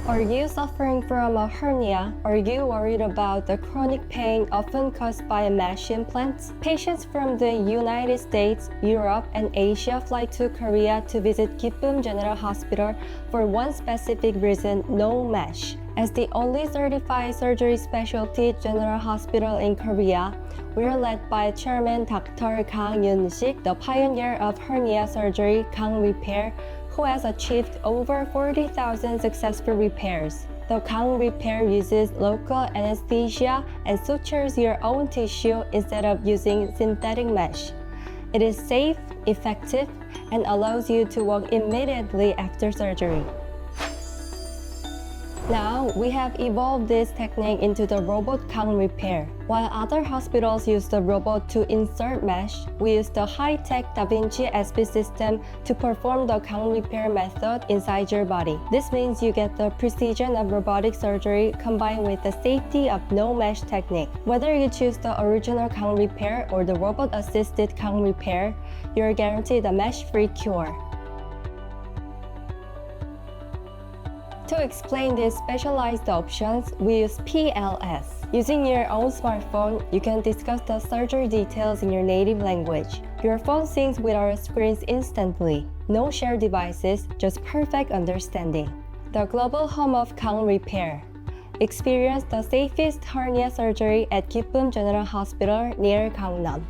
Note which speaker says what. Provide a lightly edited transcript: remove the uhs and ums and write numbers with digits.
Speaker 1: Are you suffering from a hernia? Are you worried about the chronic pain often caused by mesh implants? Patients from the United States, Europe, and Asia fly to Korea to visit Gibbeum General Hospital for one specific reason: no mesh. As the only certified surgery specialty general hospital in Korea, we are led by Chairman Dr. Kang YoonSik, the pioneer of hernia surgery, Kang Repair, who has achieved over 40,000 successful repairs. The Kang Repair uses local anesthesia and sutures your own tissue instead of using synthetic mesh. It is safe, effective, and allows you to walk immediately after surgery. Now, we have evolved this technique into the robot Kang Repair. While other hospitals use the robot to insert mesh, we use the high-tech DaVinci SP System to perform the Kang Repair method inside your body. This means you get the precision of robotic surgery combined with the safety of no mesh technique. Whether you choose the original Kang Repair or the robot-assisted Kang Repair, you're guaranteed a mesh-free cure. To explain these specialized options, we use PLS. Using your own smartphone, you can discuss the surgery details in your native language. Your phone syncs with our screens instantly. No shared devices, just perfect understanding. The global home of Kang Repair. Experience the safest hernia surgery at Gibbeum General Hospital near Gangnam.